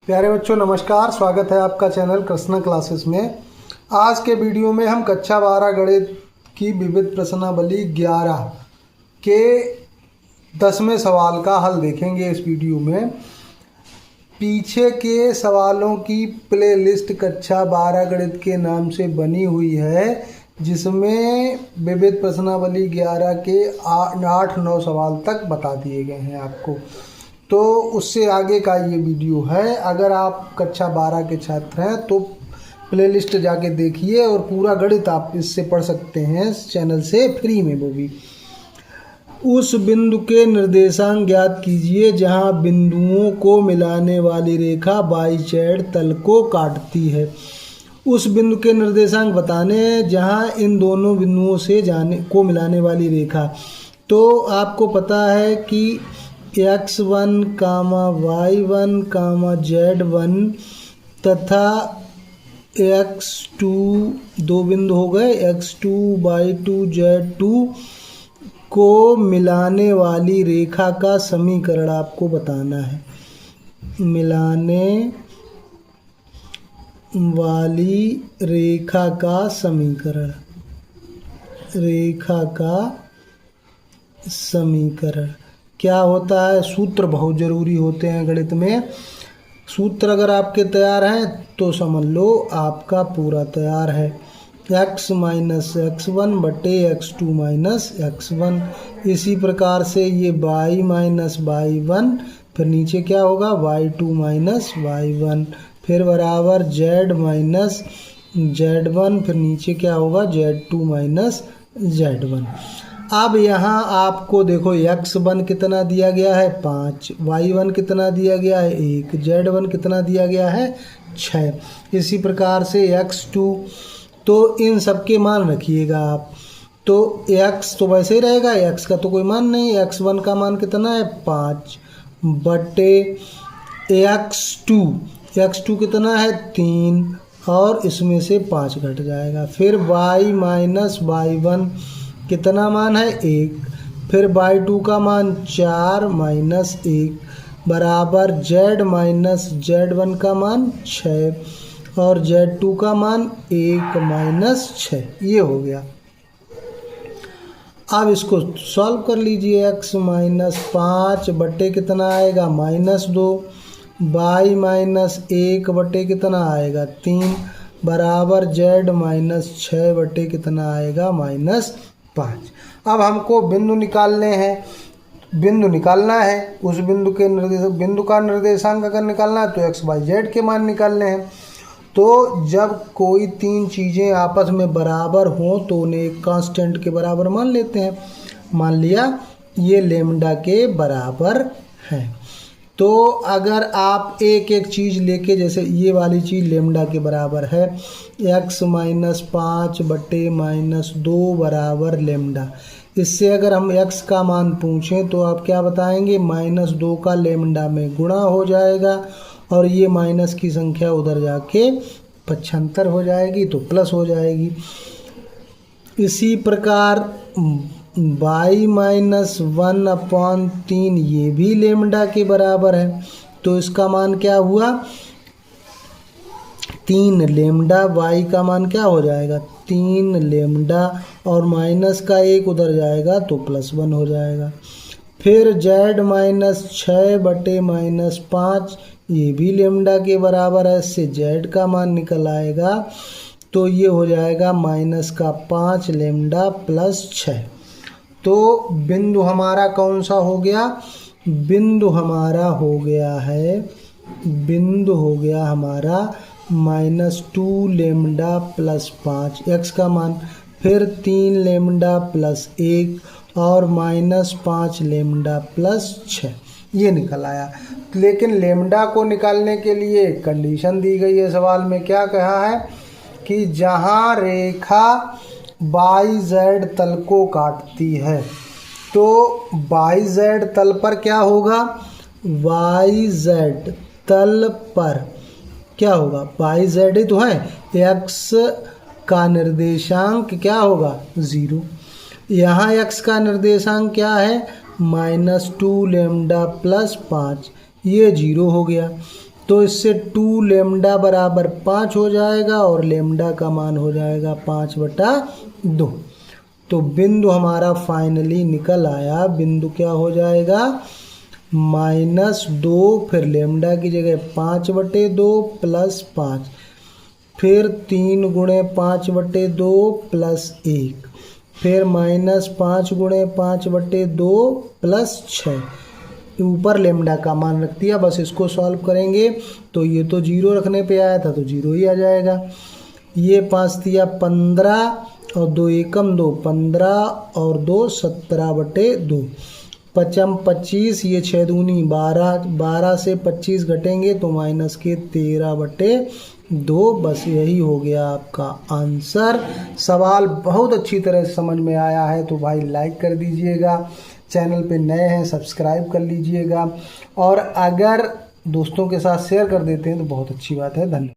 प्यारे बच्चों नमस्कार, स्वागत है आपका चैनल कृष्णा क्लासेस में। आज के वीडियो में हम कक्षा 12 गणित की विविध प्रश्नावली 11 के 10वें सवाल का हल देखेंगे। इस वीडियो में पीछे के सवालों की प्लेलिस्ट कक्षा 12 गणित के नाम से बनी हुई है, जिसमें विविध प्रश्नावली 11 के 8-9 सवाल तक बता दिए गए हैं आपको। तो उससे आगे का ये वीडियो है। अगर आप कक्षा 12 के छात्र हैं तो प्लेलिस्ट जाके देखिए और पूरा गणित आप इससे पढ़ सकते हैं इस चैनल से फ्री में, वो भी। उस बिंदु के निर्देशांक ज्ञात कीजिए जहां बिंदुओं को मिलाने वाली रेखा बाईजेड तल को काटती है। उस बिंदु के निर्देशांक बताने हैं जहां इन दोनों बिंदुओं से को मिलाने वाली रेखा। तो आपको पता है कि x1, y1, z1 तथा x2 दो बिंदु हो गए, x2, y2, z2 को मिलाने वाली रेखा का समीकरण आपको बताना है। मिलाने वाली रेखा का समीकरण, रेखा का समीकरण क्या होता है? सूत्र बहुत ज़रूरी होते हैं गणित में। सूत्र अगर आपके तैयार हैं तो समझ लो आपका पूरा तैयार है। x माइनस x1 बटे x2 माइनस x1। इसी प्रकार से ये y माइनस y1, फिर नीचे क्या होगा y2 माइनस y1, फिर बराबर z माइनस z1, फिर नीचे क्या होगा z2 माइनस z1। अब यहाँ आपको देखो x1 कितना दिया गया है 5, y1 कितना दिया गया है 1, z1 कितना दिया गया है 6। इसी प्रकार से x2, तो इन सब के मान रखिएगा आप। तो x तो वैसे ही रहेगा, x का तो कोई मान नहीं। x1 का मान कितना है 5 बटे x2 कितना है 3, और इसमें से 5 घट जाएगा। फिर y माइनस y1 कितना मान है 1, फिर y2 का मान 4 माइनस 1 बराबर z माइनस z1 का मान 6 और z2 का मान 1 माइनस 6। ये हो गया। अब इसको सॉल्व कर लीजिए। x माइनस 5 बटे कितना आएगा -2, y माइनस 1 बटे कितना आएगा 3 बराबर z माइनस 6 बटे कितना आएगा -5। अब हमको बिंदु निकालने हैं, बिंदु निकालना है। उस बिंदु का निर्देशांक अगर निकालना है तो x, y, z के मान निकालने हैं। तो जब कोई तीन चीज़ें आपस में बराबर हों तो उन्हें एक कांस्टेंट के बराबर मान लेते हैं। मान लिया ये लेमडा के बराबर है। तो अगर आप एक एक चीज़ लेके, जैसे ये वाली चीज़ लेमडा के बराबर है, x माइनस 5 बटे -2 बराबर लेमडा। इससे अगर हम x का मान पूछें तो आप क्या बताएंगे? -2 का लेमडा में गुणा हो जाएगा और ये माइनस की संख्या उधर जाके 75 हो जाएगी तो प्लस हो जाएगी। इसी प्रकार y माइनस 1/3 ये भी लेमडा के बराबर है। तो इसका मान क्या हुआ 3 लेमडा। y का मान क्या हो जाएगा 3 लेमडा और माइनस का 1 उधर जाएगा तो +1 हो जाएगा। फिर z माइनस 6 बटे -5 ये भी लेमडा के बराबर है। इससे z का मान निकल आएगा तो ये हो जाएगा -5 लेमडा प्लस 6। तो बिंदु हमारा कौन सा हो गया? बिंदु हमारा हो गया है, बिंदु हो गया हमारा -2 लेमडा प्लस 5 x का मान, फिर 3 लेमडा प्लस 1 और -5 लेमडा प्लस 6। ये निकल आया। लेकिन लेमडा को निकालने के लिए कंडीशन दी गई है सवाल में। क्या कहा है कि जहाँ रेखा YZ तल को काटती है, तो YZ तल पर क्या होगा? YZ तल पर क्या होगा? YZ ही तो है, x का निर्देशांक क्या होगा 0। यहाँ x का निर्देशांक क्या है -2 लेमडा प्लस 5, ये 0 हो गया। तो इससे 2 लेमडा बराबर 5 हो जाएगा और लेमडा का मान हो जाएगा 5/2। तो बिंदु हमारा फाइनली निकल आया। बिंदु क्या हो जाएगा, -2, फिर लेमडा की जगह 5/2 + 5, फिर 3 × 5/2 + 1, फिर -5 × 5/2 + 6। ऊपर लेमडा का मान रख दिया। बस इसको सॉल्व करेंगे तो ये तो 0 रखने पे आया था तो 0 ही आ जाएगा। ये 5 दिया 15 और 2 एकम 2, 15 और 2 17/2, 5 25, ये 6 दूनी 12, 12 से 25 घटेंगे तो -13/2। बस यही हो गया आपका आंसर। सवाल बहुत अच्छी तरह समझ में आया है तो भाई लाइक कर दीजिएगा, चैनल पे नए हैं सब्सक्राइब कर लीजिएगा, और अगर दोस्तों के साथ शेयर कर देते हैं तो बहुत अच्छी बात है। धन्यवाद।